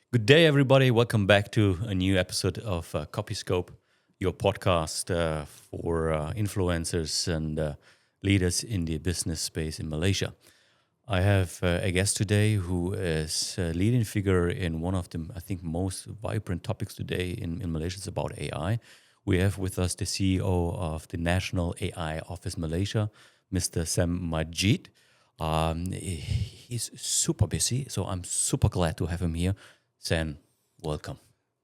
Good day, everybody. Welcome back to a new episode of Copyscope, your podcast for influencers and leaders in the business space in Malaysia. I have a guest today who is a leading figure in one of the, I think, most vibrant topics today in Malaysia. It's about AI. We have with us the CEO of the National AI Office Malaysia, Mr. Sam Majid. He's super busy, so I'm super glad to have him here. Sam, welcome.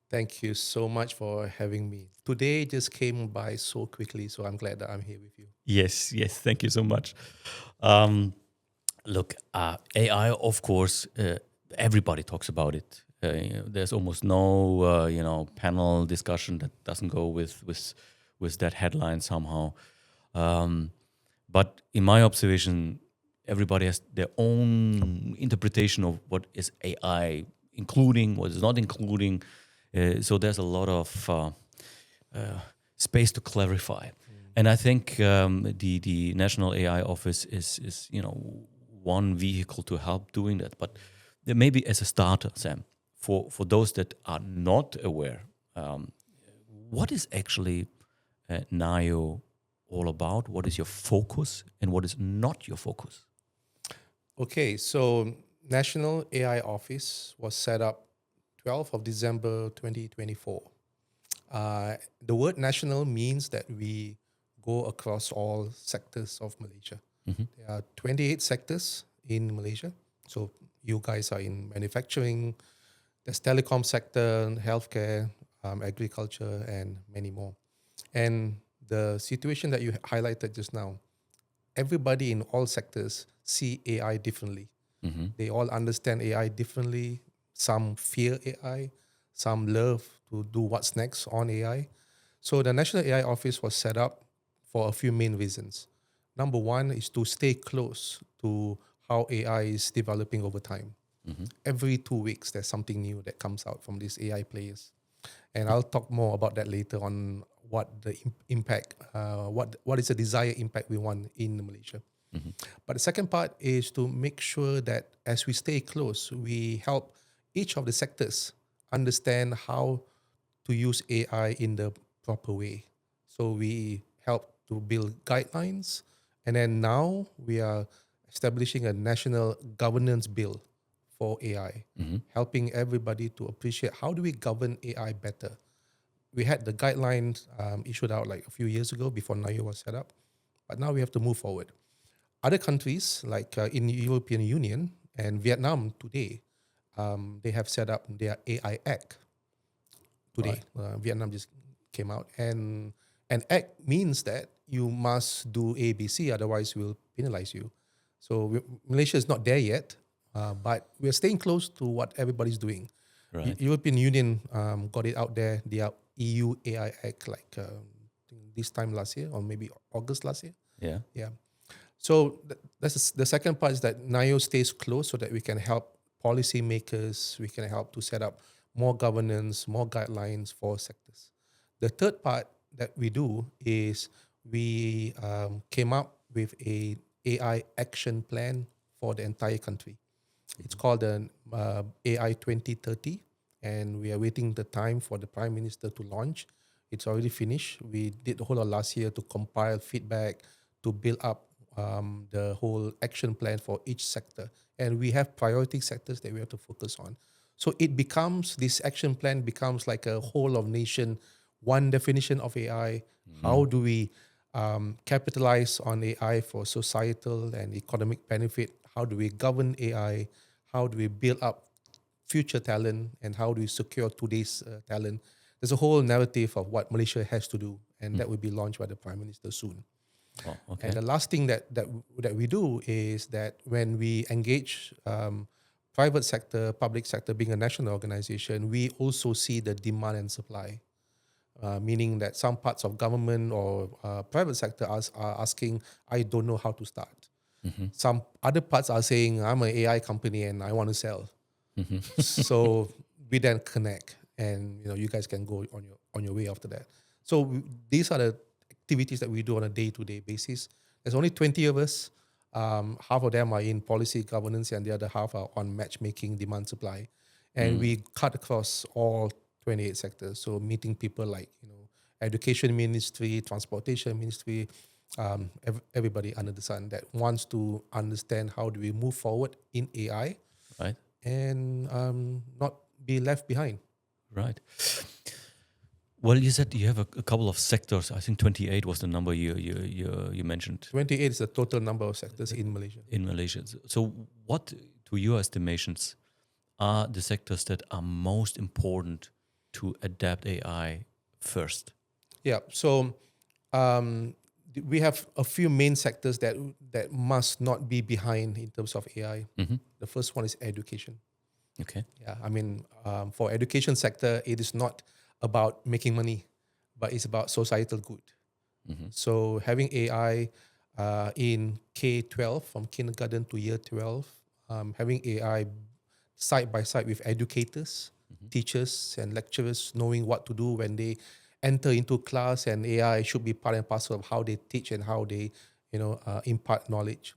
Thank you so much for having me. Today just came by so quickly, so I'm glad that I'm here with you. Yes, thank you so much. Um, Look, AI, of course, everybody talks about it. There's almost no, panel discussion that doesn't go with that headline somehow. Um, but in my observation, everybody has their own interpretation of what is AI, including what is not including. So there's a lot of space to clarify. And I think the National AI Office is one vehicle to help doing that. But maybe as a starter, Sam, for those that are not aware, what is actually NAIO all about? What is your focus and what is not your focus? Okay, so National AI Office was set up 12th of December 2024. The word national means that we go across all sectors of Malaysia. There are 28 sectors in Malaysia. So you guys are in manufacturing, there's telecom sector, healthcare, agriculture, and many more. And the situation that you highlighted just now, everybody in all sectors see AI differently. They all understand AI differently. Some fear AI, some love to do what's next on AI. So the National AI Office was set up for a few main reasons. Number one is to stay close to how AI is developing over time. Every 2 weeks, there's something new that comes out from these AI players. And I'll talk more about that later on what the impact, what is the desired impact we want in Malaysia. But the second part is to make sure that as we stay close, we help each of the sectors understand how to use AI in the proper way. So we help to build guidelines, and then now we are establishing a national governance bill for AI, helping everybody to appreciate how do we govern AI better. We had the guidelines issued out like a few years ago before NAIO was set up, but now we have to move forward. Other countries like in the European Union and Vietnam today, they have set up their AI Act today. Vietnam just came out, and an act means that you must do ABC, otherwise we'll penalize you. So Malaysia is not there yet, but we're staying close to what everybody's doing. Right. European Union got it out there. Their EU AI Act like this time last year or maybe August last year. Yeah. Yeah. So that's the second part is that NAIO stays close so that we can help policymakers, we can help to set up more governance, more guidelines for sectors. The third part that we do is we came up with a AI action plan for the entire country. It's called the AI 2030, and we are waiting the time for the Prime Minister to launch. It's already finished. We did the whole of last year to compile feedback, to build up the whole action plan for each sector. And we have priority sectors that we have to focus on. So it becomes, this action plan becomes like a whole of nation, one definition of AI. How do we capitalize on AI for societal and economic benefit? How do we govern AI? How do we build up future talent? And how do we secure today's talent? There's a whole narrative of what Malaysia has to do, and that will be launched by the Prime Minister soon. Oh, okay. And the last thing that we do is that when we engage private sector, public sector, being a national organization, we also see the demand and supply. Meaning that some parts of government or private sector are asking, I don't know how to start. Some other parts are saying, I'm an AI company and I want to sell. So we then connect, and you guys can go on your way after that. So these are the activities that we do on a day-to-day basis. There's only 20 of us. Half of them are in policy governance, and the other half are on matchmaking, demand supply. and we cut across all 28 sectors. So meeting people like education ministry, transportation ministry, everybody under the sun that wants to understand how do we move forward in AI Right. and not be left behind. Right. Well, you said you have a couple of sectors. I think 28 was the number you mentioned 28 is the total number of sectors in Malaysia. in Malaysia. So, what, to your estimations, are the sectors that are most important to adapt AI first? Yeah. So we have a few main sectors that must not be behind in terms of AI. The first one is education. Okay. Yeah, I mean, for education sector, it is not about making money, but it's about societal good. So having AI in K-12, from kindergarten to year 12, having AI side by side with educators, teachers and lecturers, knowing what to do when they enter into class, and AI should be part and parcel of how they teach and how they, impart knowledge.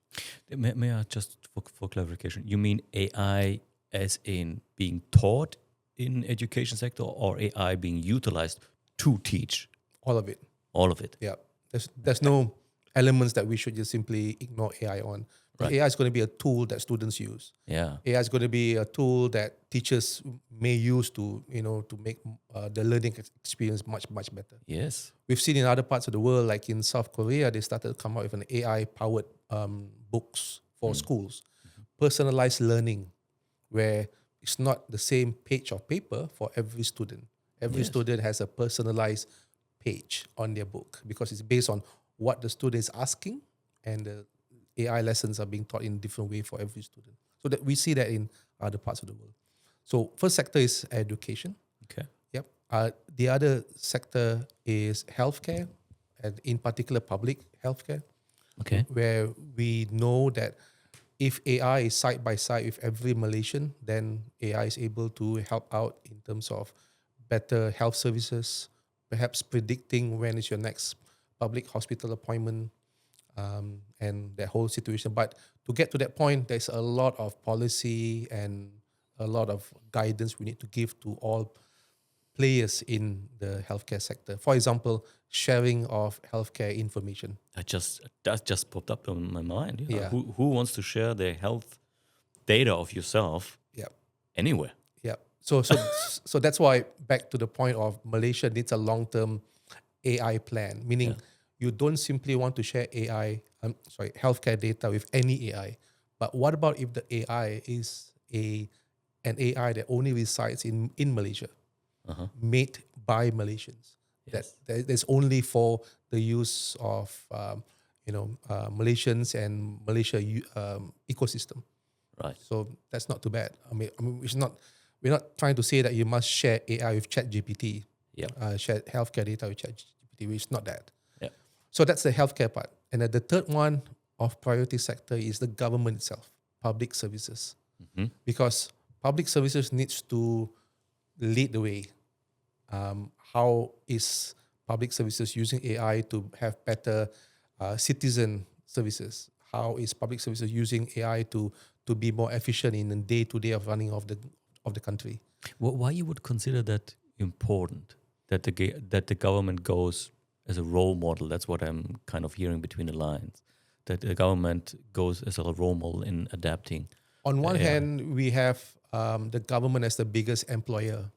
May I just, for clarification, you mean AI as in being taught in education sector, or AI being utilized to teach? All of it. All of it. Yeah. There's no elements that we should just simply ignore AI on. Because Right. AI is going to be a tool that students use. Yeah. AI is going to be a tool that teachers may use to make the learning experience much better. Yes. We've seen in other parts of the world, like in South Korea, they started to come out with an AI powered books for schools, personalized learning, where it's not the same page of paper for every student. Every Yes. student has a personalized page on their book because it's based on what the student is asking, and the AI lessons are being taught in a different way for every student. So that we see that in other parts of the world. So first sector is education. Okay. Yep. The other sector is healthcare, and in particular public healthcare, Okay. where we know that if AI is side by side with every Malaysian, then AI is able to help out in terms of better health services, perhaps predicting when is your next public hospital appointment, and that whole situation. But to get to that point, there's a lot of policy and a lot of guidance we need to give to all players in the healthcare sector. For example, sharing of healthcare information. That just popped up in my mind. Yeah. Who wants to share their health data of yourself Yeah. anywhere? Yeah. So that's why, back to the point of Malaysia needs a long-term AI plan, meaning you don't simply want to share healthcare data with any AI. But what about if the AI is an AI that only resides in Malaysia, made by Malaysians, Yes. that is only for the use of Malaysians and Malaysia ecosystem. Right. So that's not too bad. I mean, we're not trying to say that you must share AI with ChatGPT, Yeah. share healthcare data with ChatGPT. It's not that. Yeah. So that's the healthcare part. And then the third one of priority sector is the government itself, public services, because public services needs to lead the way. How is public services using AI to have better citizen services? How is public services using AI to be more efficient in the day-to-day of running of the country? Why you would consider that important? That the government goes as a role model. That's what I'm kind of hearing between the lines. That the government goes as a role model in adapting. On one AI. hand, we have the government as the biggest employer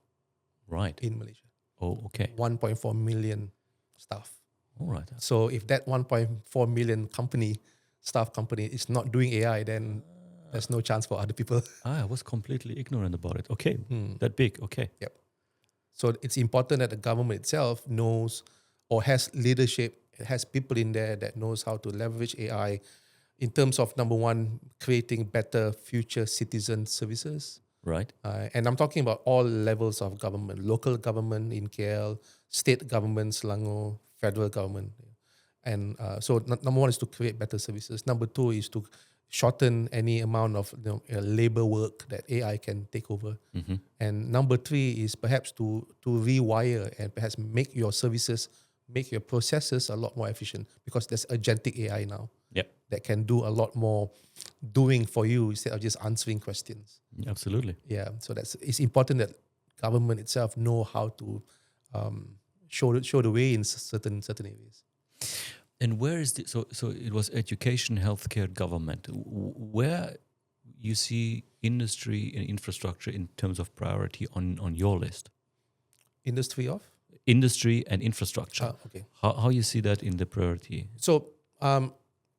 Right. in Malaysia, Oh, okay. 1.4 million staff. All right. So if that 1.4 million staff company is not doing AI, then there's no chance for other people. I was completely ignorant about it. Okay. That big. Okay. Yep. So it's important that the government itself knows or has leadership, it has people in there that knows how to leverage AI in terms of, number one, creating better future citizen services. Right. And I'm talking about all levels of government, local government in KL, state government, Selangor, federal government. And so number one is to create better services. Number two is to shorten any amount of labor work that AI can take over. And number three is perhaps to rewire and perhaps make your services, make your processes a lot more efficient, because there's agentic AI now. Yeah, that can do a lot more doing for you instead of just answering questions. absolutely. Yeah, so it's important that government itself know how to show the way in certain areas. And where is the so it was education, healthcare, government. Where you see industry and infrastructure in terms of priority on your list? Industry of Industry and infrastructure. okay. How you see that in the priority? So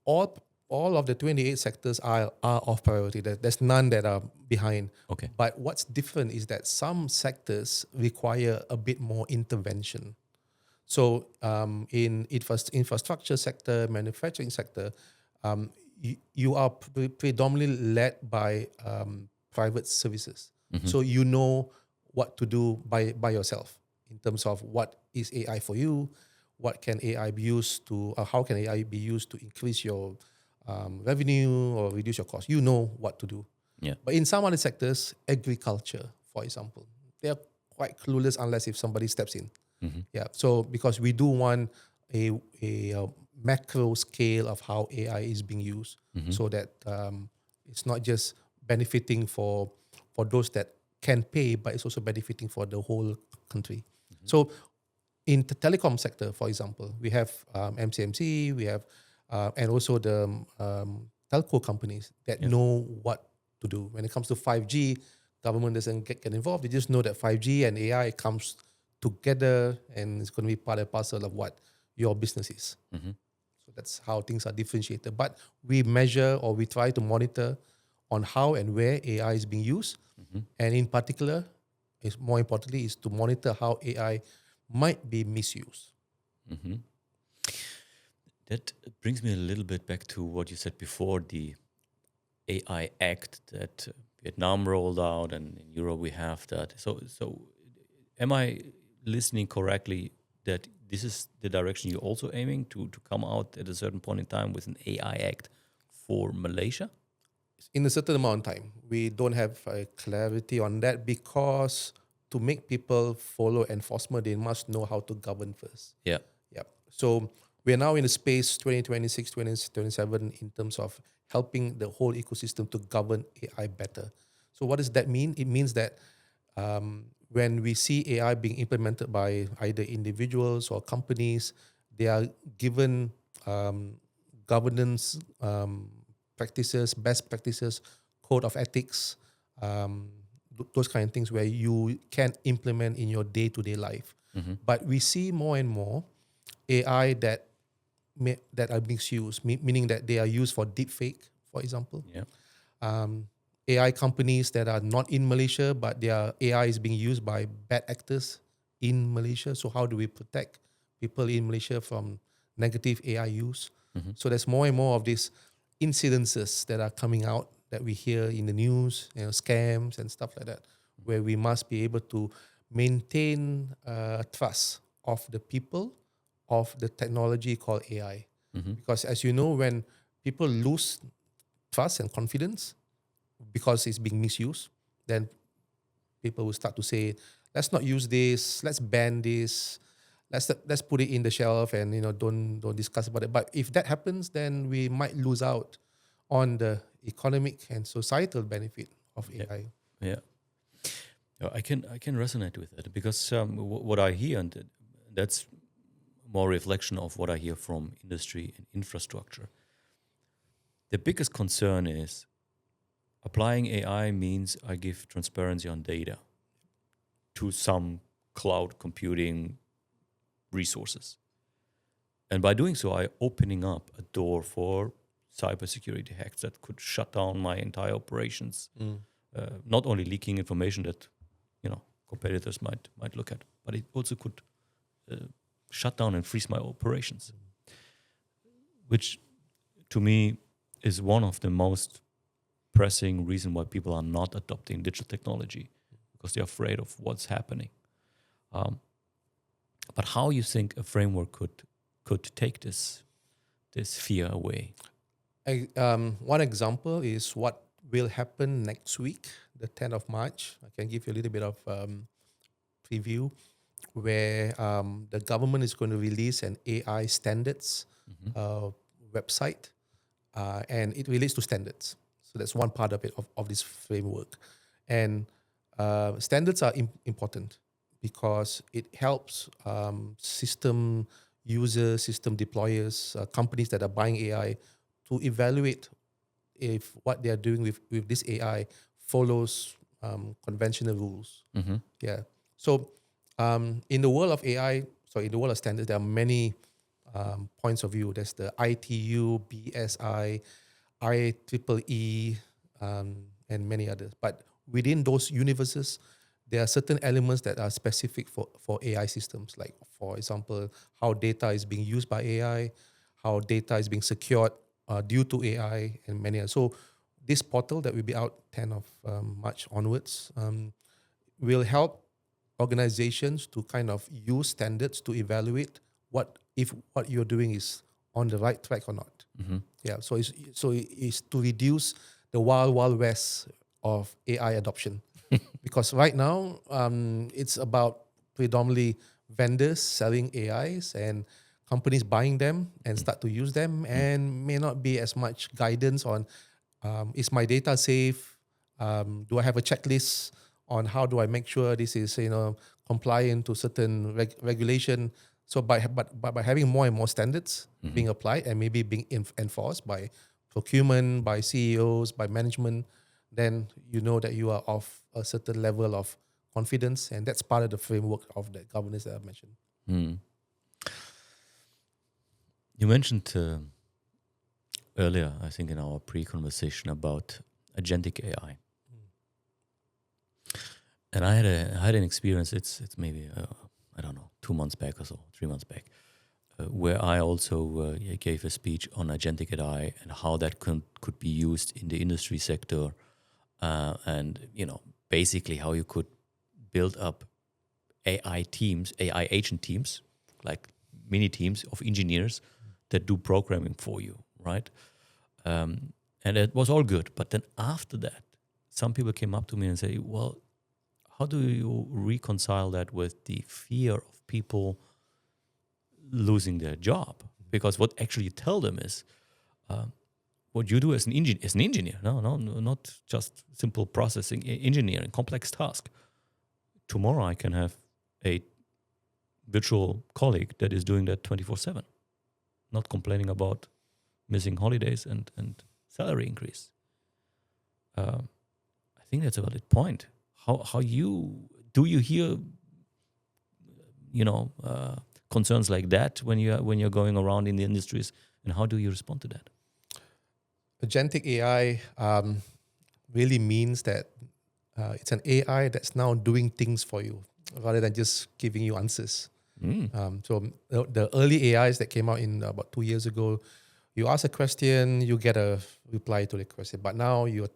all all of the 28 sectors are of priority. There's none that are behind. Okay. But what's different is that some sectors require a bit more intervention. So in infrastructure sector, manufacturing sector, you are predominantly led by private services. So you know what to do by yourself in terms of what is AI for you, what can AI be used to, how can AI be used to increase your revenue or reduce your cost. You know what to do. Yeah. But in some other sectors, agriculture, for example, they are quite clueless unless if somebody steps in. Yeah. So because we do want a macro scale of how AI is being used, so that it's not just benefiting for those that can pay, but it's also benefiting for the whole country. So in the telecom sector, for example, we have MCMC, we have and also the telco companies that know what to do. When it comes to 5G, government doesn't get involved. They just know that 5G and AI comes together and it's going to be part and parcel of what your business is. So that's how things are differentiated. But we measure or we try to monitor on how and where AI is being used. And in particular, is more importantly, is to monitor how AI might be misused. That brings me a little bit back to what you said before, the AI Act that Vietnam rolled out, and in Europe we have that. So, am I listening correctly that this is the direction you're also aiming to come out at a certain point in time with an AI Act for Malaysia? In a certain amount of time, we don't have clarity on that because to make people follow enforcement, they must know how to govern first. Yeah. Yep. So we're now in the space 2026, 2027 in terms of helping the whole ecosystem to govern AI better. So what does that mean? It means that when we see AI being implemented by either individuals or companies, they are given governance practices, best practices, code of ethics, those kind of things where you can implement in your day-to-day life. But we see more and more AI that are misused, meaning that they are used for deepfake, for example. Yeah. AI companies that are not in Malaysia, but their AI is being used by bad actors in Malaysia. So how do we protect people in Malaysia from negative AI use? So there's more and more of these incidences that are coming out that we hear in the news, scams and stuff like that, where we must be able to maintain trust of the people of the technology called AI. Because as you know, when people lose trust and confidence because it's being misused, then people will start to say, let's not use this, let's ban this, let's put it in the shelf and don't discuss about it. But if that happens, then we might lose out on the economic and societal benefit of AI. Yeah. I can resonate with that because what I hear, and that's more reflection of what I hear from industry and infrastructure. The biggest concern is applying AI means I give transparency on data to some cloud computing resources. And by doing so, I opening up a door for cybersecurity hacks that could shut down my entire operations. Not only leaking information that competitors might look at, but it also could shut down and freeze my operations, which to me is one of the most pressing reason why people are not adopting digital technology, because they're afraid of what's happening. But how you think a framework could take this fear away? One example is what will happen next week, the 10th of March. I can give you a little bit of preview where the government is going to release an AI standards website and it relates to standards. So that's one part of it of this framework, and standards are important because it helps system users, system deployers, companies that are buying AI to evaluate if what they are doing with this AI follows conventional rules. Yeah. So in the world of AI, so in the world of standards, there are many points of view. There's the ITU, BSI, IEEE, and many others. But within those universes, there are certain elements that are specific for AI systems. Like, for example, how data is being used by AI, how data is being secured due to AI, and many others. So this portal that will be out 10 of March onwards will help organizations to kind of use standards to evaluate what you're doing is on the right track or not. Yeah, it's to reduce the wild west of AI adoption, because right now it's about predominantly vendors selling AIs and companies buying them and start to use them, and may not be as much guidance on is my data safe? Do I have a checklist on how do I make sure this is compliant to certain regulation? So by having more and more standards being applied and maybe being enforced by procurement, by CEOs, by management, then you know that you are of a certain level of confidence, and that's part of the framework of the governance that I mentioned. You mentioned earlier, I think in our pre-conversation, about agentic AI. And I had an experience. It's maybe I don't know, 2 months back or so, 3 months back, where I also gave a speech on agentic AI and how that could be used in the industry sector, and basically how you could build up AI teams, AI agent teams, like mini teams of engineers that do programming for you, right? And it was all good. But then after that, some people came up to me and say, well, how do you reconcile that with the fear of people losing their job? Because what actually you tell them is, what you do as an engineer, no, not just simple processing, engineering, complex task. Tomorrow I can have a virtual colleague that is doing that 24/7, not complaining about missing holidays and salary increase. I think that's a valid point. How you hear concerns like that when you're going around in the industries, and how do you respond to that? Agentic AI really means that it's an AI that's now doing things for you rather than just giving you answers. So the early AIs that came out in about 2 years ago, you ask a question, you get a reply to the question. But now you're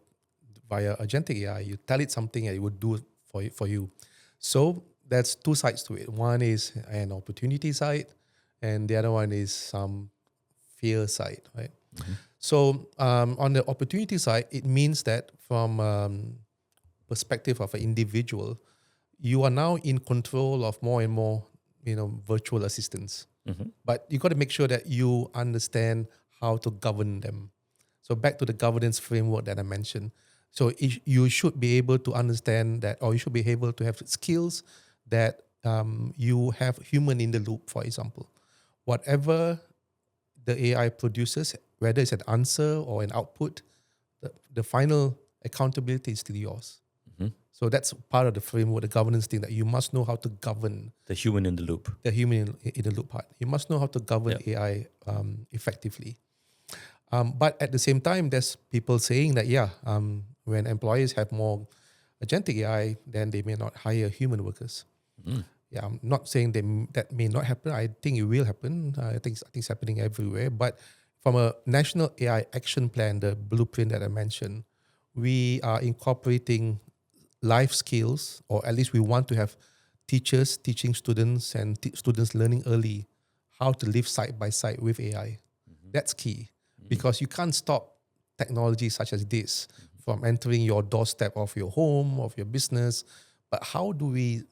via agentic AI, you tell it something and it would do for you. So there's two sides to it. One is an opportunity side, and the other one is some fear side, right? So on the opportunity side, it means that from perspective of an individual, you are now in control of more and more, virtual assistants. But you got to make sure that you understand how to govern them. So back to the governance framework that I mentioned. So you should be able to understand that, or you should be able to have skills that you have human in the loop, for example. Whatever the AI produces, whether it's an answer or an output, the final accountability is still yours. So that's part of the framework, the governance thing, that you must know how to govern. The human in the loop. The human in the loop part. You must know how to govern AI effectively. But at the same time, there's people saying that, when employers have more agentic AI, then they may not hire human workers. Yeah, I'm not saying that may not happen. I think it will happen. I think it's happening everywhere. But from a national AI action plan, the blueprint that I mentioned, we are incorporating life skills, or at least we want to have teachers teaching students and students learning early how to live side by side with AI. That's key, because you can't stop technology such as this from entering your doorstep of your home, of your business. But how do we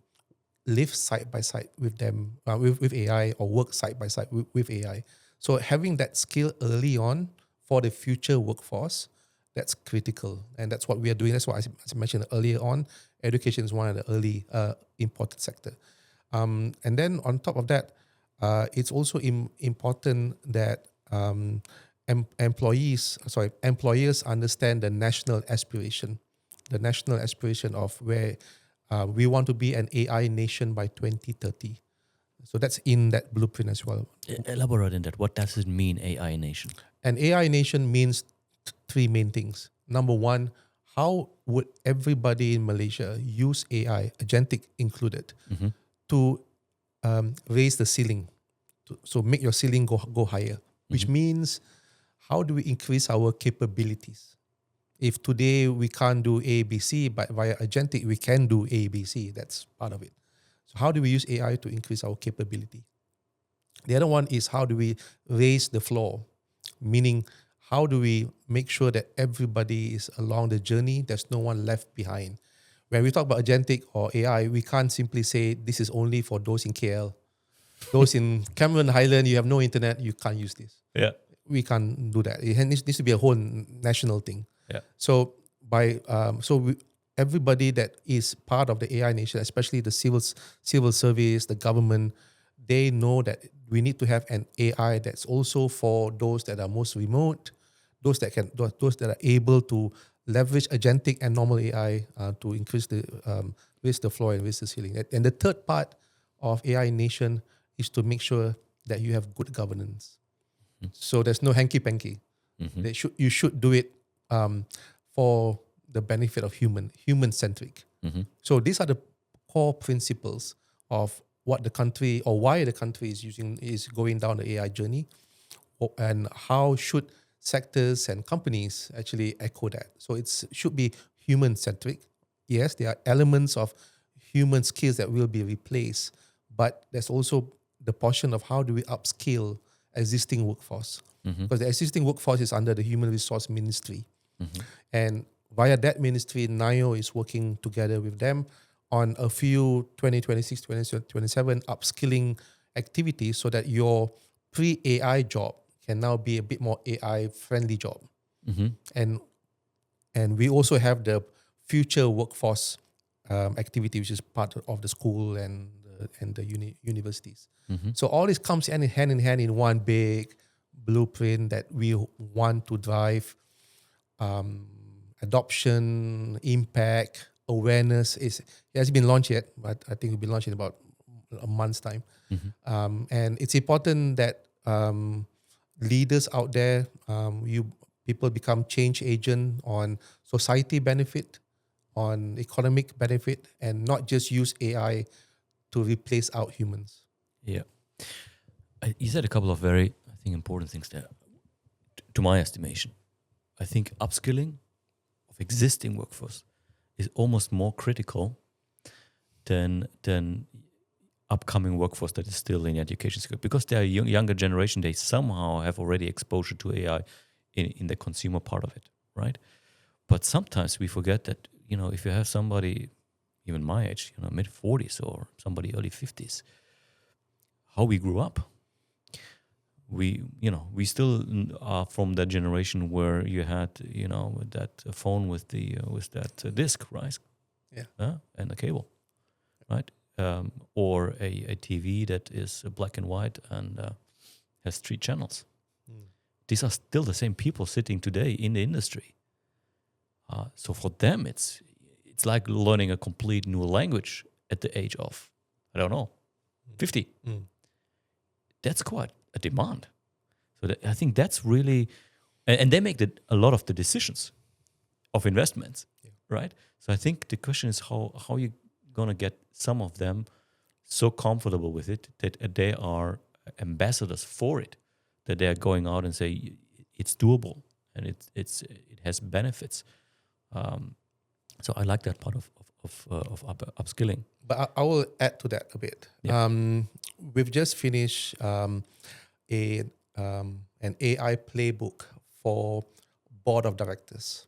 live side by side with them, with AI, or work side by side with AI? So having that skill early on for the future workforce, that's critical. And that's what we are doing. That's what, as I mentioned earlier on, education is one of the early important sector. And then on top of that, it's also important that employers understand the national aspiration of where we want to be an AI nation by 2030. So that's in that blueprint as well. Elaborate on that. What does it mean, AI nation? An AI nation means three main things. Number one, how would everybody in Malaysia use AI, agentic included, to raise the ceiling, so make your ceiling go higher, which means how do we increase our capabilities? If today we can't do A, B, C, but via agentic we can do A, B, C, that's part of it. So how do we use AI to increase our capability? The other one is how do we raise the floor, meaning how do we make sure that everybody is along the journey, there's no one left behind. When we talk about agentic or AI, we can't simply say this is only for those in KL. Those in Cameron Highland, you have no internet, you can't use this. Yeah. We can't do that. It needs to be a whole national thing. Yeah. So everybody that is part of the AI nation, especially the civil service, the government, they know that we need to have an AI that's also for those that are most remote, those that are able to leverage agentic and normal AI to increase raise the floor and raise the ceiling. And the third part of AI nation is to make sure that you have good governance. So there's no hanky-panky. You should do it for the benefit of human-centric. So these are the core principles of what the country, or why the country is going down the AI journey, and how should sectors and companies actually echo that. So it should be human-centric. Yes, there are elements of human skills that will be replaced, but there's also the portion of how do we upskill existing workforce. Because the existing workforce is under the Human Resource Ministry. And via that ministry, NAIO is working together with them on a few 2026, 2027 upskilling activities so that your pre-AI job can now be a bit more AI-friendly job. And we also have the future workforce activity, which is part of the school and the universities. So all this comes hand in hand in one big blueprint that we want to drive adoption, impact, awareness. It hasn't been launched yet, but I think it will be launched in about a month's time. And it's important that leaders out there, people become change agent on society benefit, on economic benefit, and not just use AI to replace out humans. Yeah. You said a couple of very, I think, important things there. To my estimation, I think upskilling of existing workforce is almost more critical than upcoming workforce that is still in education sector, because they are younger generation. They somehow have already exposure to AI in the consumer part of it, right? But sometimes we forget that, if you have somebody even my age, mid 40s or somebody early 50s, how we grew up. We still are from that generation where you had, that phone with that disc, right? Yeah. And a cable, right? Or a TV that is black and white and has 3 channels. These are still the same people sitting today in the industry. So for them, it's like learning a complete new language at the age of, 50. That's quite a demand. So I think that's really, and they make a lot of the decisions of investments, right? So I think the question is how you gonna get some of them so comfortable with it that they are ambassadors for it, that they are going out and say it's doable and it has benefits. So I like that part of upskilling. But I will add to that a bit. Yeah. We've just finished an AI playbook for board of directors.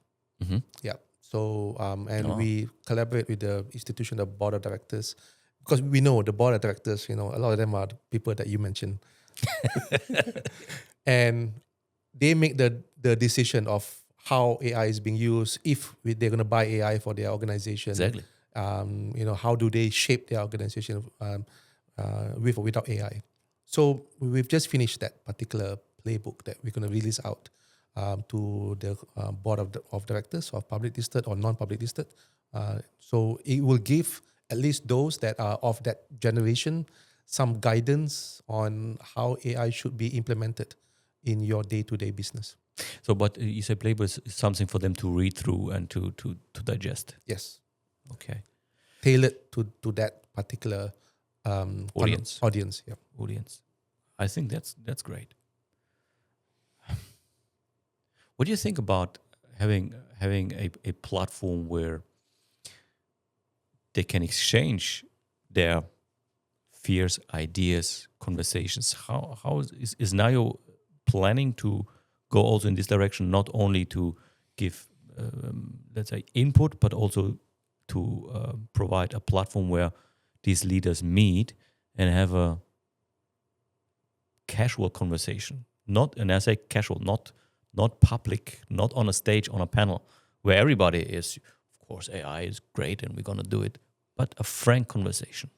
Yeah. So we collaborate with the institution, the board of directors, because we know the board of directors. A lot of them are the people that you mentioned, and they make the decision of how AI is being used, if they're going to buy AI for their organization. Exactly. How do they shape their organization with or without AI? So we've just finished that particular playbook that we're going to release out to the board of directors of public listed or non-public listed. So it will give at least those that are of that generation some guidance on how AI should be implemented in your day-to-day business. So, but you say playbook is something for them to read through and to digest. Yes, Okay. tailored to that particular Audience. Audience, yeah. Audience. I think that's great. What do you think about having a platform where they can exchange their fears, ideas, conversations? How is NAIO planning to go also in this direction, not only to give, let's say, input, but also to provide a platform where these leaders meet and have a casual conversation? Not, and I say casual, not public, not on a stage, on a panel, where everybody is, of course, AI is great and we're going to do it, but a frank conversation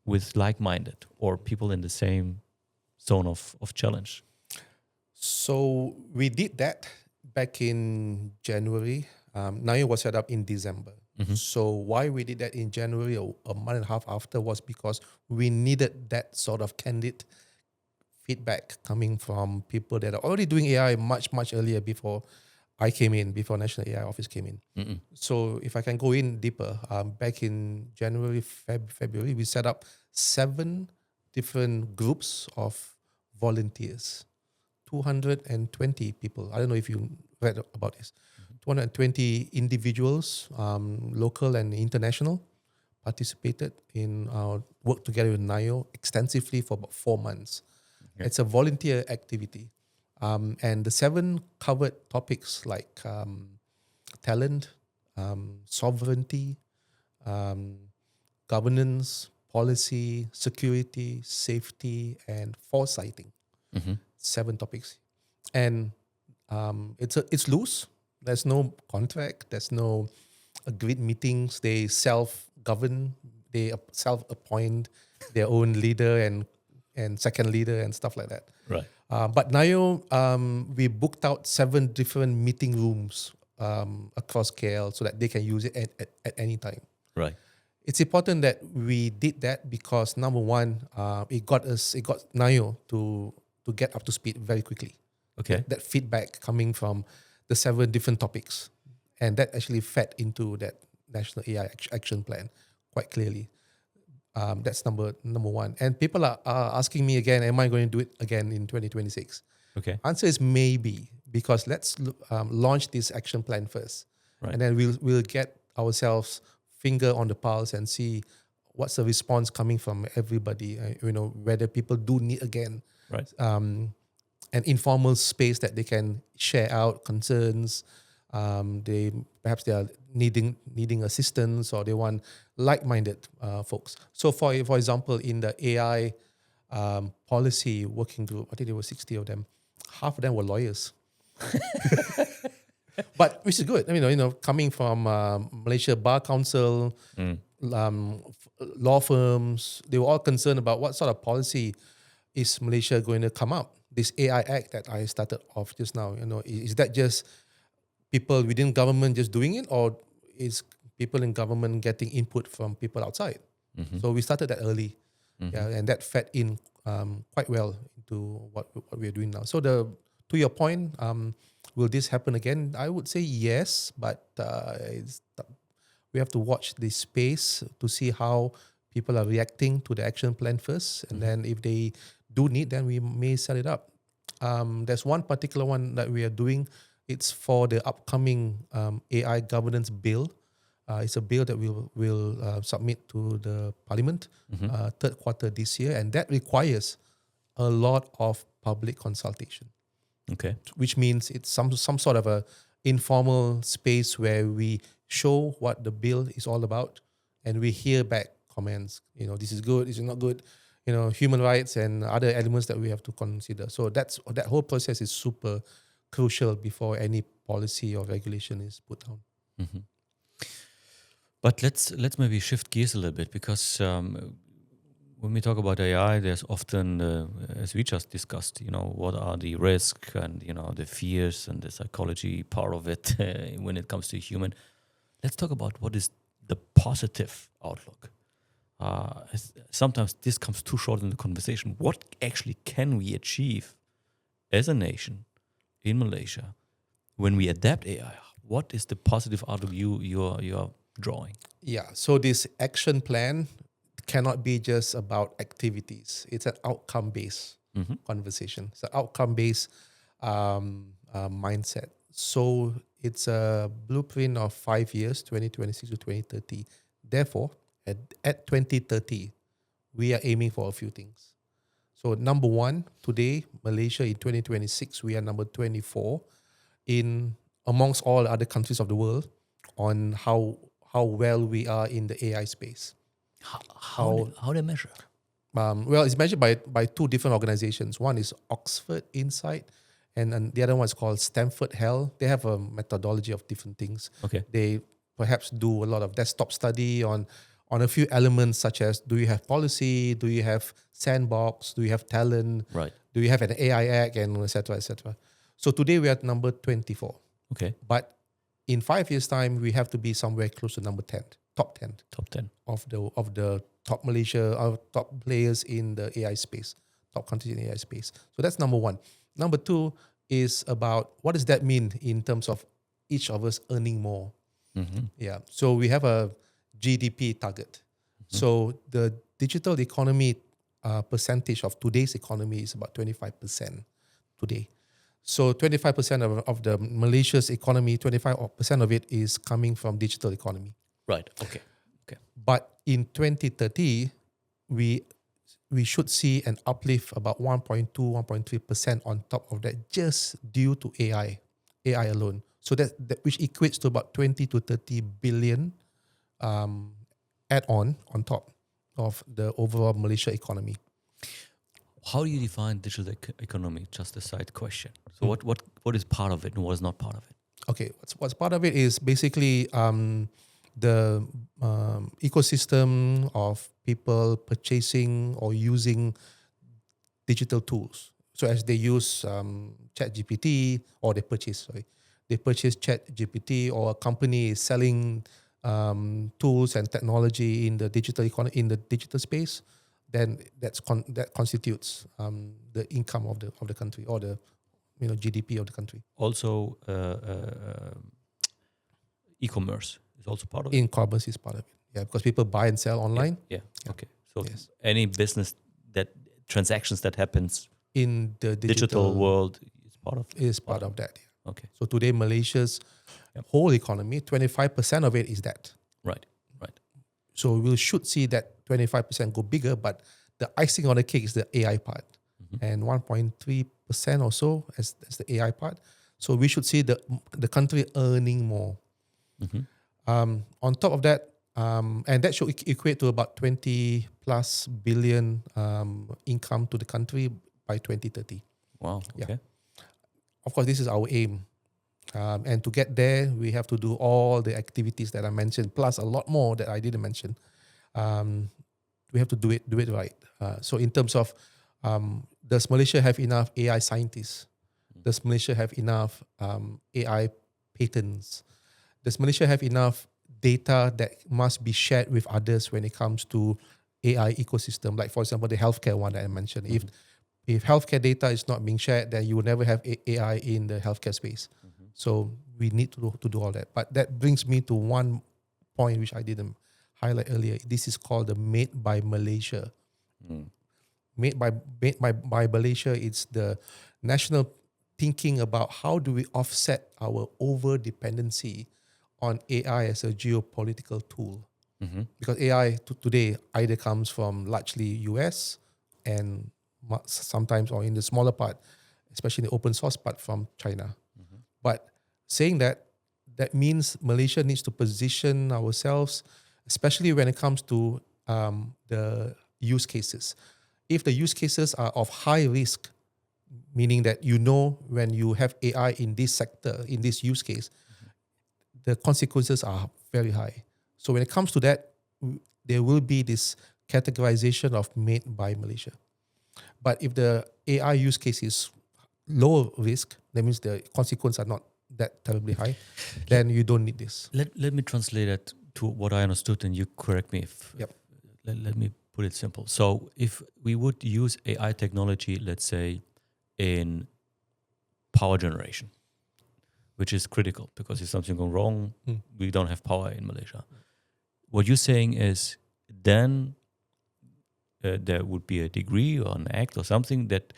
with like-minded or people in the same zone of challenge. So we did that back in January. NAIO was set up in December. So why we did that in January, a month and a half after, was because we needed that sort of candid feedback coming from people that are already doing AI much, much earlier before I came in, before National AI Office came in. So if I can go in deeper, back in January, February, we set up 7 different groups of volunteers, 220 people. I don't know if you read about this. 220 individuals, local and international, participated in our work together with NAIO extensively for about 4 months. Okay. It's a volunteer activity. And the 7 covered topics like talent, sovereignty, governance, policy, security, safety, and foresighting. 7 topics. And it's loose. There's no contract. There's no agreed meetings. They self-govern. They self-appoint their own leader and second leader and stuff like that. Right. But NAIO, we booked out 7 different meeting rooms across KL so that they can use it at any time. Right. It's important that we did that because, number one, it got NAIO to get up to speed very quickly. Okay. That feedback coming from the 7 different topics, and that actually fed into that National AI Action Plan quite clearly. That's number one. And people are asking me again, am I going to do it again in 2026? Okay. Answer is maybe, because let's launch this action plan first. Right. And then we'll get ourselves finger on the pulse and see what's the response coming from everybody, whether people do need again. Right. An informal space that they can share out concerns. They are needing assistance, or they want like-minded folks. So for example, in the AI policy working group, I think there were 60 of them. Half of them were lawyers. But which is good. I mean, coming from Malaysia Bar Council, law firms, they were all concerned about what sort of policy is Malaysia going to come up. This AI Act that I started off just now, is that just people within government just doing it, or is people in government getting input from people outside? So we started that early, and that fed in quite well into what we're doing now. So to your point, will this happen again? I would say yes, but we have to watch this space to see how people are reacting to the action plan first, and then if they do need, then we may set it up. There's one particular one that we are doing. It's for the upcoming AI governance bill. It's a bill that we'll submit to the parliament third quarter this year, and that requires a lot of public consultation. Okay, which means it's some sort of a informal space where we show what the bill is all about, and we hear back comments. This is good, this is not good. human rights and other elements that we have to consider. So that whole process is super crucial before any policy or regulation is put down. Mhm. But let's maybe shift gears a little bit, because when we talk about AI, there's often, as we just discussed, what are the risks and the fears and the psychology part of it when it comes to human. Let's talk about what is the positive outlook. Sometimes this comes too short in the conversation. What actually can we achieve as a nation in Malaysia when we adapt AI? What is the positive outlook you're drawing? Yeah. So this action plan cannot be just about activities. It's an outcome-based conversation. It's an outcome-based mindset. So it's a blueprint of 5 years, 2026 to 2030. Therefore, at 2030, we are aiming for a few things. So number one, today, Malaysia in 2026, we are number 24 in amongst all other countries of the world on how well we are in the AI space. How they measure? Well, it's measured by two different organizations. One is Oxford Insight, and the other one is called Stanford Health. They have a methodology of different things. Okay. They perhaps do a lot of desktop study on a few elements such as, do you have policy, do you have sandbox, do you have talent, Right. do you have an AI act, and etc. etc. So today we are at number 24. Okay. But in 5 years' time, we have to be somewhere close to number 10, top 10 Top 10. of the top Malaysia, top players in the AI space, top countries in the AI space. So that's number one. Number two is about what does that mean in terms of each of us earning more. Yeah. So we have a GDP target. So the digital economy percentage of today's economy is about 25% today. So 25% of the Malaysia's economy, 25% of it is coming from digital economy. Right. Okay. But in 2030, we should see an uplift about 1.2, 1.3% on top of that, just due to AI alone. So that which equates to about 20 to 30 billion add-on on top of the overall Malaysia economy. How do you define digital economy? Just a side question. So what is part of it and what is not part of it? Okay, what's part of it is basically the ecosystem of people purchasing or using digital tools. So as they use ChatGPT, or they purchase ChatGPT, or a company is selling tools and technology in the digital space, then that constitutes the income of the country, or the GDP of the country. Also, e-commerce is also part of it. E-commerce is part of it. Yeah, because people buy and sell online. Yeah. Okay. So any business transactions that happens In the digital world is part of that. Yeah. Okay. So today, Malaysia's whole economy, 25% of it is that. Right. So we should see that 25% go bigger, but the icing on the cake is the AI part, and 1.3% or so as the AI part. So we should see the country earning more. On top of that, and that should equate to about 20 plus billion income to the country by 2030. Wow. Okay. Of course, this is our aim. And to get there, we have to do all the activities that I mentioned, plus a lot more that I didn't mention. We have to do it right. So in terms of, does Malaysia have enough AI scientists? Does Malaysia have enough AI patents? Does Malaysia have enough data that must be shared with others when it comes to AI ecosystem? Like, for example, the healthcare one that I mentioned. If healthcare data is not being shared, then you will never have AI in the healthcare space. So we need to do all that. But that brings me to one point which I didn't highlight earlier. This is called the Made by Malaysia. Made by Malaysia, it's the national thinking about how do we offset our over dependency on AI as a geopolitical tool. Because AI today either comes from largely US and sometimes, or in the smaller part, especially the open source part, from China. But saying that means Malaysia needs to position ourselves, especially when it comes to the use cases. if the use cases are of high risk, meaning that when you have AI in this sector, in this use case, the consequences are very high. So when it comes to that, there will be this categorization of made by Malaysia. But if the AI use case is low risk, that means the consequences are not that terribly high, then you don't need this. Let me translate that to what I understood, and you correct me if. Yep. Let me put it simple. So if we would use AI technology, let's say, in power generation, which is critical because if something goes wrong, we don't have power in Malaysia. What you're saying is then there would be a degree or an act or something that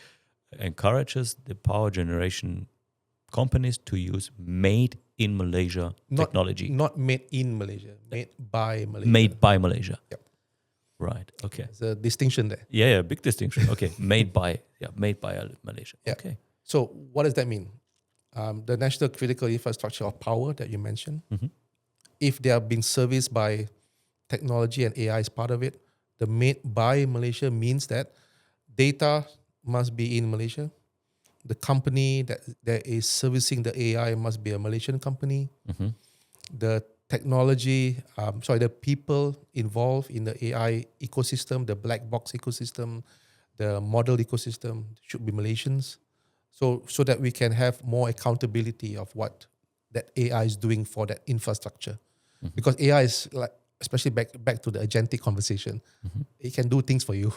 encourages the power generation companies to use made in Malaysia technology. Not made in Malaysia, made by Malaysia. Made by Malaysia. Yep. Right. Okay. There's a distinction there. Yeah, big distinction. Okay. Made by Malaysia. Yeah. Okay. So what does that mean? The national critical infrastructure of power that you mentioned, if they are being serviced by technology and AI is part of it, the made by Malaysia means that data must be in Malaysia. The company that is servicing the AI must be a Malaysian company. The technology, the people involved in the AI ecosystem, the black box ecosystem, the model ecosystem should be Malaysians. So that we can have more accountability of what that AI is doing for that infrastructure. Because AI is like, especially back to the agentic conversation, it can do things for you.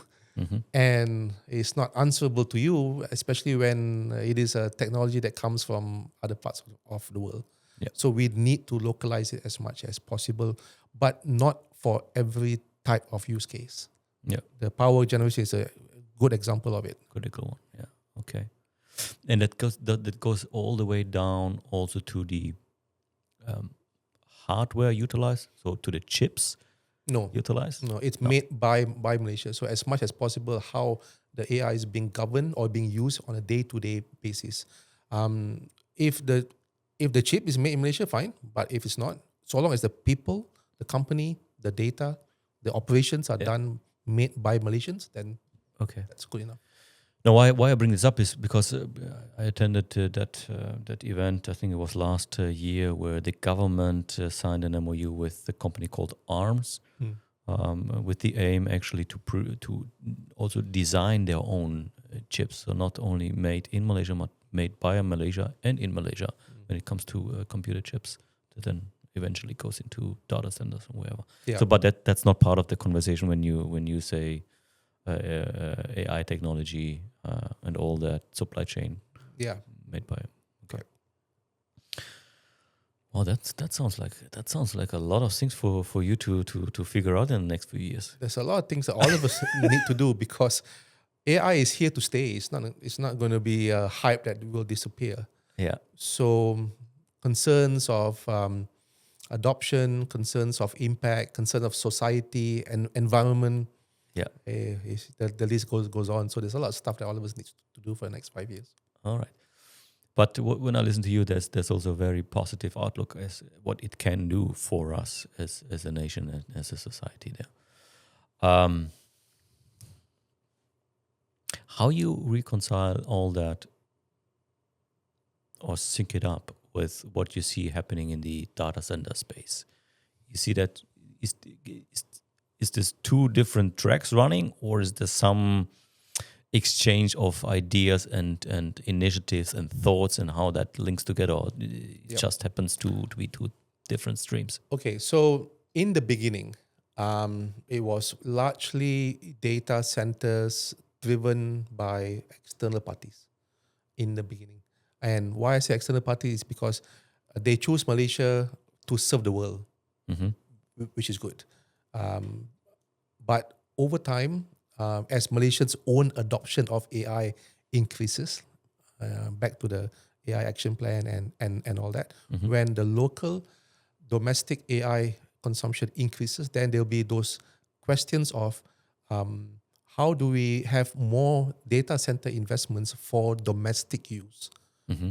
And it's not answerable to you, especially when it is a technology that comes from other parts of the world. Yeah. So we need to localize it as much as possible, but not for every type of use case. Yeah. The power generation is a good example of it. Critical one. Yeah. Okay. And that goes all the way down also to the hardware utilized, so to the chips utilized? No, it's made by Malaysia. So as much as possible, how the AI is being governed or being used on a day-to-day basis. If the chip is made in Malaysia, fine. But if it's not, so long as the people, the company, the data, the operations are done made by Malaysians, then that's good enough. Now, why I bring this up is because I attended that event. I think it was last year, where the government signed an MOU with a company called ARMS, with the aim actually to also design their own chips. So not only made in Malaysia, but made by Malaysia and in Malaysia when it comes to computer chips that then eventually goes into data centers or wherever. Yeah. So, but that's not part of the conversation when you say AI technology and all that supply chain. Yeah. Made by. Okay. Well, that sounds like a lot of things for you to figure out in the next few years. There's a lot of things that all of us need to do because AI is here to stay. It's not going to be a hype that will disappear. Yeah. So concerns of adoption, concerns of impact, concerns of society and environment. Yeah. The list goes on. So there's a lot of stuff that all of us need to do for the next 5 years. All right. But when I listen to you, there's also a very positive outlook as what it can do for us as a nation and as a society there. How you reconcile all that or sync it up with what you see happening in the data center space? You see that is this two different tracks running, or is there some exchange of ideas and initiatives and thoughts and how that links together, or it just happens to be two different streams? Okay, so in the beginning, it was largely data centers driven by external parties in the beginning. And why I say external parties is because they choose Malaysia to serve the world, which is good. But over time, as Malaysians' own adoption of AI increases, back to the AI action plan and all that, when the local domestic AI consumption increases, then there'll be those questions of how do we have more data center investments for domestic use,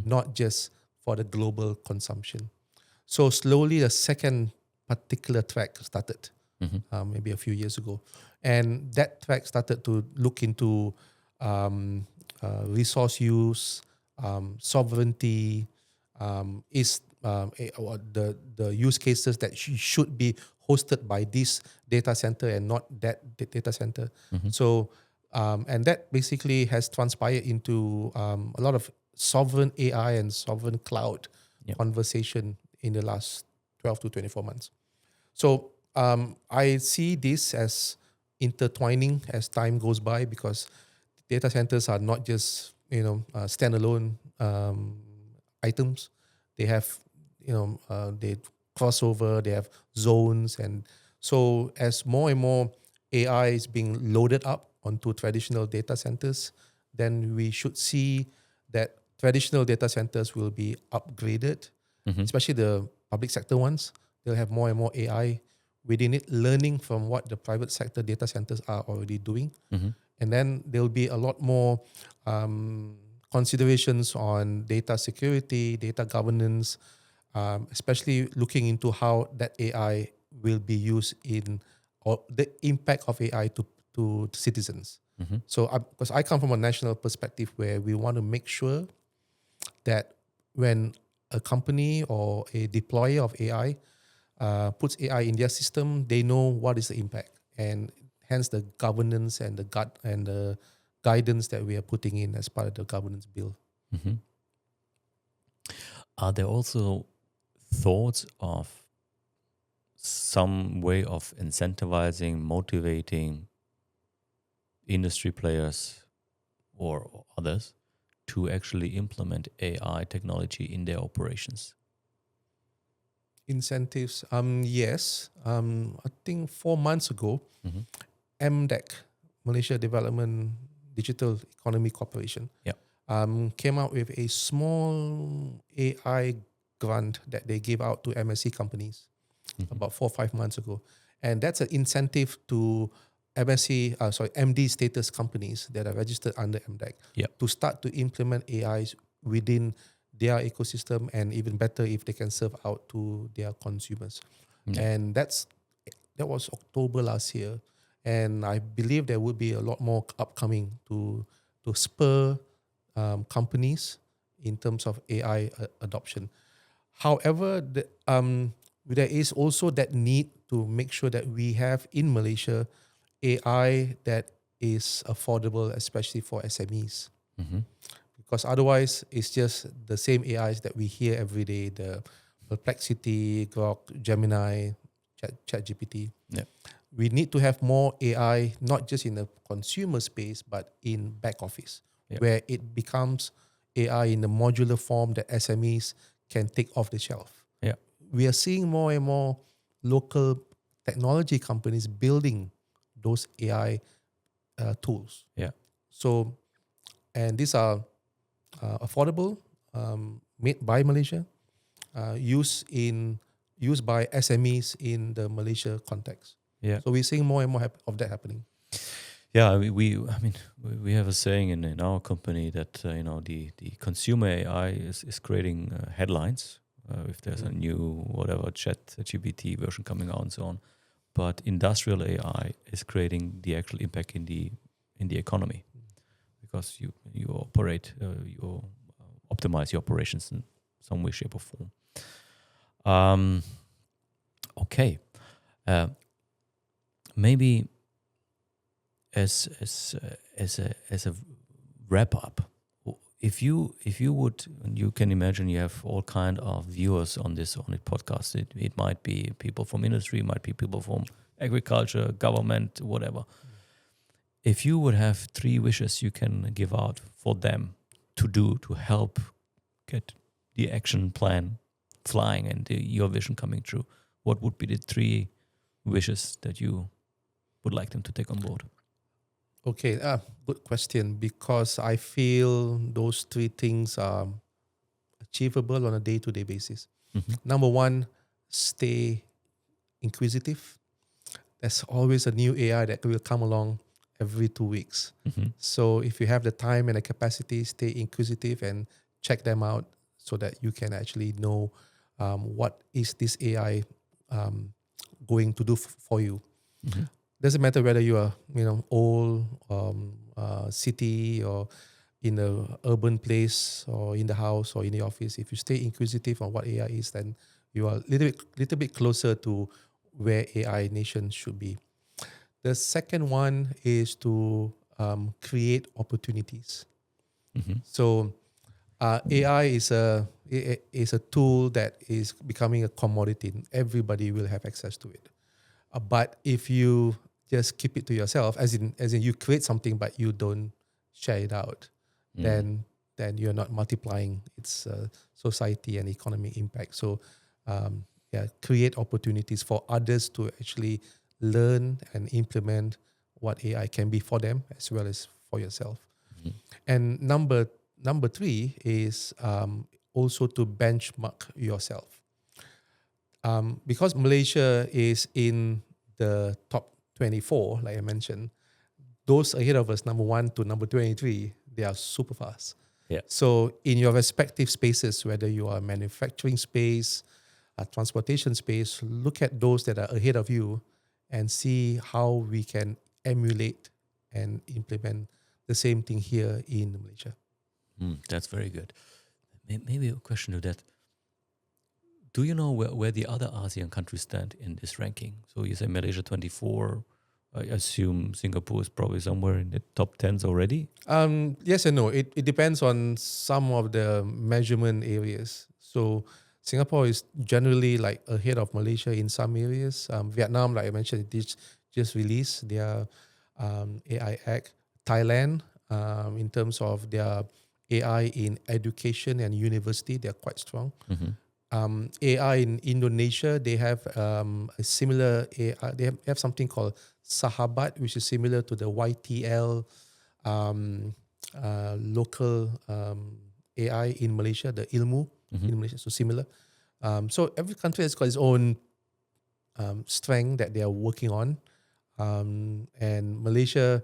not just for the global consumption. So slowly the second particular track started. maybe a few years ago. And that track started to look into resource use, sovereignty, or the use cases that should be hosted by this data center and not that data center. So, and that basically has transpired into a lot of sovereign AI and sovereign cloud Yep. conversation in the last 12 to 24 months. So I see this as intertwining as time goes by, because data centers are not just standalone items. They have they crossover. They have zones, and so as more and more AI is being loaded up onto traditional data centers, then we should see that traditional data centers will be upgraded, especially the public sector ones. They'll have more and more AI within it, learning from what the private sector data centers are already doing. And then there'll be a lot more considerations on data security, data governance, especially looking into how that AI will be used in, or the impact of AI to citizens. So, because I come from a national perspective where we want to make sure that when a company or a deployer of AI puts AI in their system, they know what is the impact, and hence the governance and the guidance that we are putting in as part of the governance bill. Are there also thoughts of some way of incentivizing, motivating industry players or others to actually implement AI technology in their operations? Incentives, yes. I think 4 months ago, MDEC, Malaysia Development Digital Economy Corporation, Yeah. came out with a small AI grant that they gave out to MSC companies about 4 or 5 months ago. And that's an incentive to MD status companies that are registered under MDEC to start to implement AIs within their ecosystem, and even better if they can serve out to their consumers. And that was October last year. And I believe there will be a lot more upcoming to spur companies in terms of AI adoption. However, there is also that need to make sure that we have in Malaysia AI that is affordable, especially for SMEs. Because otherwise, it's just the same AIs that we hear every day, the Perplexity, Grok, Gemini, ChatGPT. We need to have more AI, not just in the consumer space, but in back office, where it becomes AI in the modular form that SMEs can take off the shelf. We are seeing more and more local technology companies building those AI tools. So, and these are affordable, made by Malaysia, used by SMEs in the Malaysia context. So we're seeing more and more of that happening. Yeah, we have a saying in our company that the consumer AI is creating headlines if there's a new whatever ChatGPT version coming out and so on, but industrial AI is creating the actual impact in the economy, because you optimize your operations in some way, shape, or form. Okay, maybe as a wrap up, if you would, and you can imagine you have all kind of viewers on this podcast. It might be people from industry, it might be people from agriculture, government, whatever. If you would have 3 wishes you can give out for them to do to help get the action plan flying and your vision coming true, what would be the 3 wishes that you would like them to take on board? Okay, good question, because I feel those 3 things are achievable on a day-to-day basis. Number 1, stay inquisitive. There's always a new AI that will come along every 2 weeks. So if you have the time and the capacity, stay inquisitive and check them out so that you can actually know what is this AI going to do for you. Doesn't matter whether you are, old, city, or in a urban place, or in the house, or in the office. If you stay inquisitive on what AI is, then you are little bit closer to where AI nation should be. The second one is to create opportunities. So AI is a tool that is becoming a commodity. Everybody will have access to it. But if you just keep it to yourself, as in you create something but you don't share it out, then you're not multiplying its society and economic impact. So create opportunities for others to actually learn and implement what AI can be for them as well as for yourself. And number three is also to benchmark yourself. Because Malaysia is in the top 24, like I mentioned, those ahead of us, number 1 to number 23, they are super fast. Yeah. So in your respective spaces, whether you are manufacturing space, a transportation space, look at those that are ahead of you and see how we can emulate and implement the same thing here in Malaysia. That's very good. Maybe a question to that. Do you know where the other ASEAN countries stand in this ranking? So you say Malaysia 24. I assume Singapore is probably somewhere in the top 10s already. Yes and no. It depends on some of the measurement areas. So Singapore is generally like ahead of Malaysia in some areas. Vietnam, like I mentioned, just released their AI Act. Thailand, in terms of their AI in education and university, they're quite strong. AI in Indonesia, they have a similar AI. They have something called Sahabat, which is similar to the YTL local AI in Malaysia, the Ilmu in Malaysia, so similar. So every country has got its own strength that they are working on. And Malaysia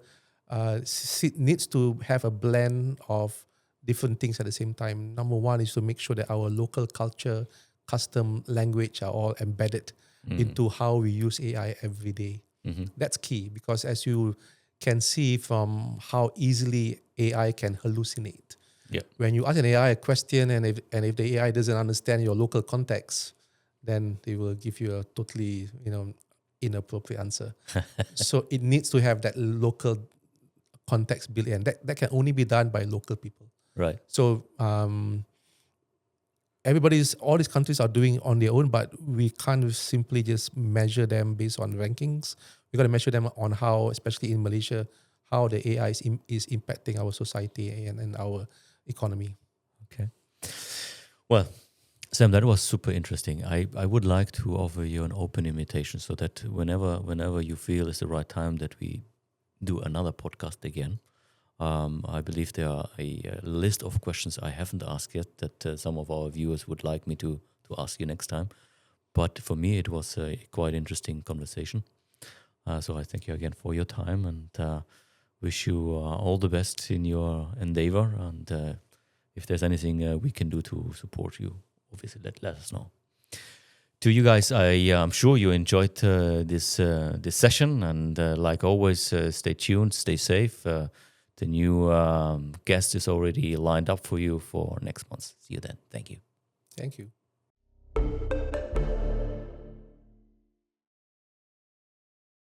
needs to have a blend of different things at the same time. Number one is to make sure that our local culture, custom, language are all embedded into how we use AI every day. That's key, because as you can see from how easily AI can hallucinate. Yeah. When you ask an AI a question and if the AI doesn't understand your local context, then they will give you a totally inappropriate answer. So it needs to have that local context built in. That can only be done by local people. Right. So all these countries are doing on their own, but we can't simply just measure them based on rankings. We got to measure them on how, especially in Malaysia, how the AI is impacting our society and our economy. Okay. Well, Sam, that was super interesting. I would like to offer you an open invitation so that whenever you feel is the right time that we do another podcast again. I believe there are a list of questions I haven't asked yet that some of our viewers would like me to ask you next time. But for me, it was a quite interesting conversation. So I thank you again for your time and wish you all the best in your endeavor. And if there's anything we can do to support you, obviously let us know. To you guys, I'm sure you enjoyed this session. And like always, stay tuned, stay safe. The new guest is already lined up for you for next month. See you then. Thank you. Thank you.